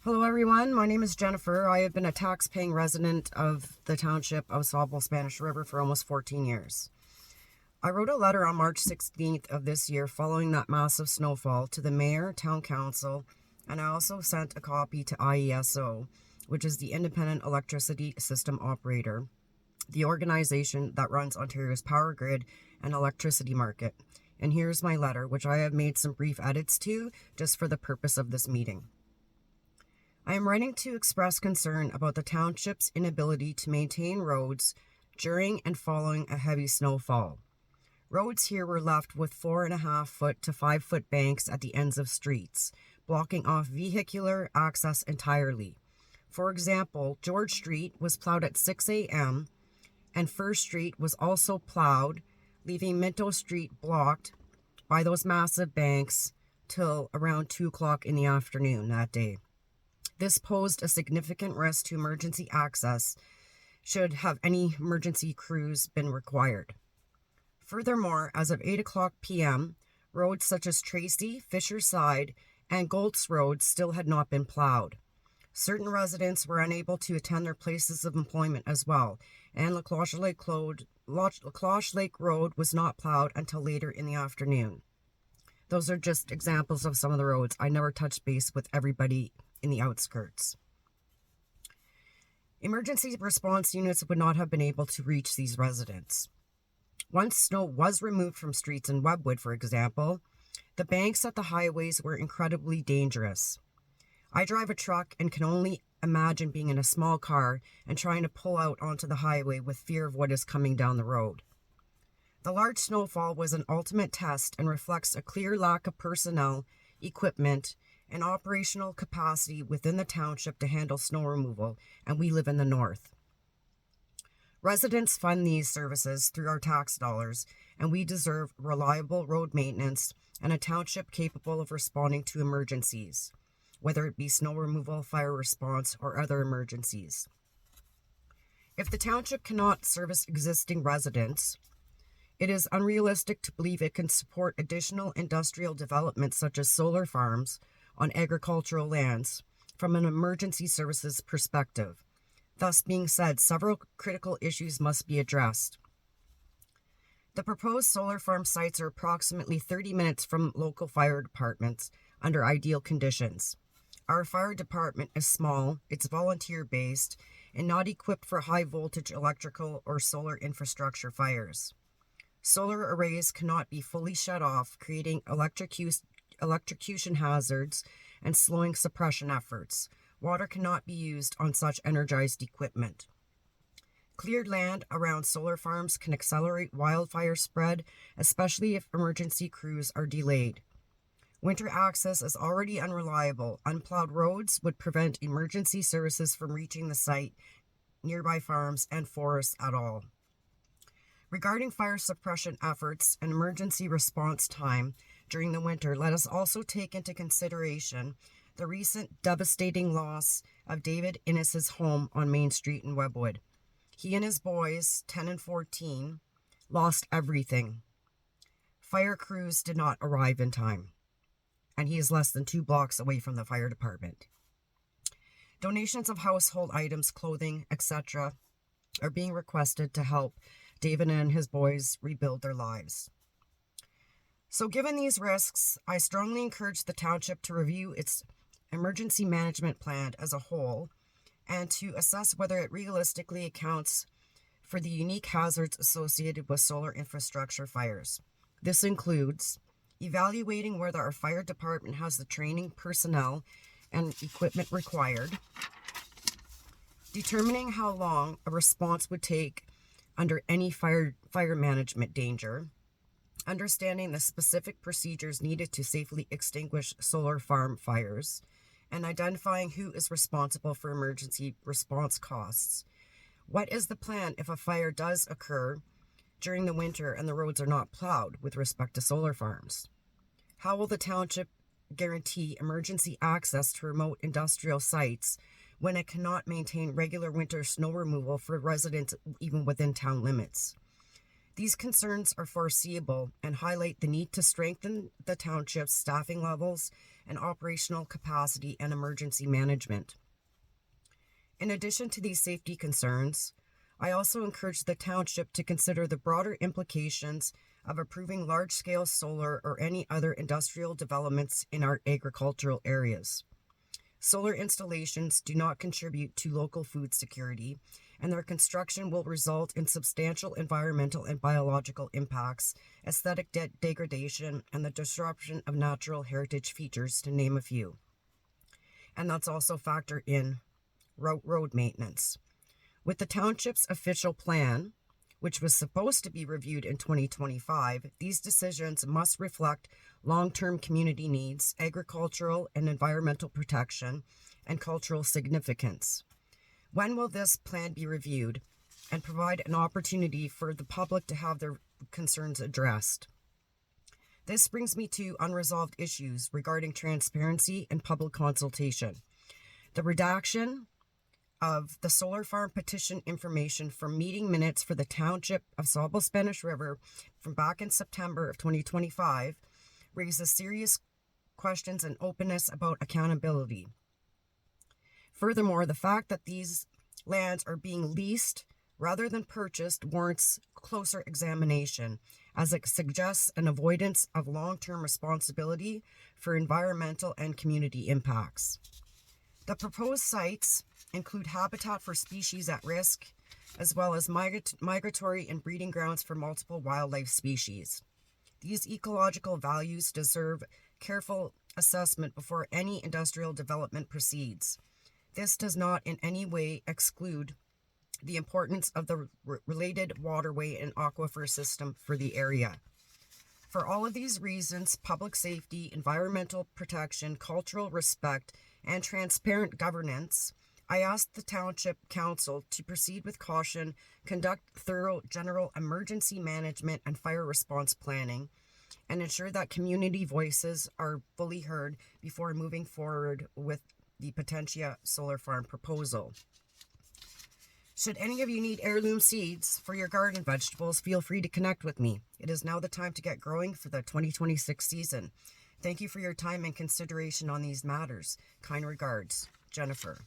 Hello everyone, my name is Jennifer. I have been a tax-paying resident of the Township of sables-spanish River for almost 14 years. I wrote a letter on March 16th of this year following that massive snowfall to the Mayor, Town Council, and I also sent a copy to IESO, which is the Independent Electricity System Operator, the organization that runs Ontario's power grid and electricity market. And here's my letter, which I have made some brief edits to just for the purpose of this meeting. I am writing to express concern about the Township's inability to maintain roads during and following a heavy snowfall. Roads here were left with 4.5 foot to 5 foot banks at the ends of streets, blocking off vehicular access entirely. For example, George Street was plowed at 6 a.m. and First Street was also plowed, leaving Minto Street blocked by those massive banks till around 2 o'clock in the afternoon that day. This posed a significant risk to emergency access should have any emergency crews been required. Furthermore, as of 8 o'clock p.m., roads such as Tracy, Fisher Side, and Goltz Road still had not been plowed. Certain residents were unable to attend their places of employment as well, and Lacloche Lake Road was not plowed until later in the afternoon. Those are just examples of some of the roads. I never touched base with everybody in the outskirts. Emergency response units would not have been able to reach these residents. Once snow was removed from streets in Webwood, for example, the banks at the highways were incredibly dangerous. I drive a truck and can only imagine being in a small car and trying to pull out onto the highway with fear of what is coming down the road. The large snowfall was an ultimate test and reflects a clear lack of personnel, equipment, and operational capacity within the township to handle snow removal, and we live in the north. Residents fund these services through our tax dollars, and we deserve reliable road maintenance and a township capable of responding to emergencies, whether it be snow removal, fire response, or other emergencies. If the township cannot service existing residents, it is unrealistic to believe it can support additional industrial development such as solar farms on agricultural lands from an emergency services perspective. Thus being said, several critical issues must be addressed. The proposed solar farm sites are approximately 30 minutes from local fire departments under ideal conditions. Our fire department is small, it's volunteer-based, and not equipped for high-voltage electrical or solar infrastructure fires. Solar arrays cannot be fully shut off, creating electrocution hazards and slowing suppression efforts. Water cannot be used on such energized equipment. Cleared land around solar farms can accelerate wildfire spread, especially if emergency crews are delayed. Winter access is already unreliable. Unplowed roads would prevent emergency services from reaching the site, nearby farms, and forests at all. Regarding fire suppression efforts and emergency response time during the winter, let us also take into consideration the recent devastating loss of David Innes's home on Main Street in Webwood. He and his boys, 10 and 14, lost everything. Fire crews did not arrive in time, and he is less than 2 blocks away from the fire department. Donations of household items, clothing, etc. are being requested to help David and his boys rebuild their lives. So given these risks, I strongly encourage the township to review its emergency management plan as a whole and to assess whether it realistically accounts for the unique hazards associated with solar infrastructure fires. This includes evaluating whether our fire department has the training, personnel, and equipment required, determining how long a response would take under any fire management danger, understanding the specific procedures needed to safely extinguish solar farm fires, and identifying who is responsible for emergency response costs. What is the plan if a fire does occur during the winter and the roads are not plowed with respect to solar farms? How will the township guarantee emergency access to remote industrial sites when it cannot maintain regular winter snow removal for residents even within town limits? These concerns are foreseeable and highlight the need to strengthen the township's staffing levels and operational capacity and emergency management. In addition to these safety concerns, I also encourage the township to consider the broader implications of approving large-scale solar or any other industrial developments in our agricultural areas. Solar installations do not contribute to local food security, and their construction will result in substantial environmental and biological impacts, aesthetic degradation, and the disruption of natural heritage features, to name a few. And that's also factored in road maintenance. With the township's official plan, which was supposed to be reviewed in 2025, these decisions must reflect long-term community needs, agricultural and environmental protection, and cultural significance. When will this plan be reviewed and provide an opportunity for the public to have their concerns addressed? This brings me to unresolved issues regarding transparency and public consultation. The redaction of the solar farm petition information from meeting minutes for the Township of Sables-Spanish River from back in September of 2025 raises serious questions and openness about accountability. Furthermore, the fact that these lands are being leased rather than purchased warrants closer examination, as it suggests an avoidance of long-term responsibility for environmental and community impacts. The proposed sites include habitat for species at risk, as well as migratory and breeding grounds for multiple wildlife species. These ecological values deserve careful assessment before any industrial development proceeds. This does not in any way exclude the importance of the related waterway and aquifer system for the area. For all of these reasons, public safety, environmental protection, cultural respect, and transparent governance, I ask the Township Council to proceed with caution, conduct thorough general emergency management and fire response planning, and ensure that community voices are fully heard before moving forward with the Potentia solar farm proposal. Should any of you need heirloom seeds for your garden vegetables, feel free to connect with me. It is now the time to get growing for the 2026 season. Thank you for your time and consideration on these matters. Kind regards, Jennifer.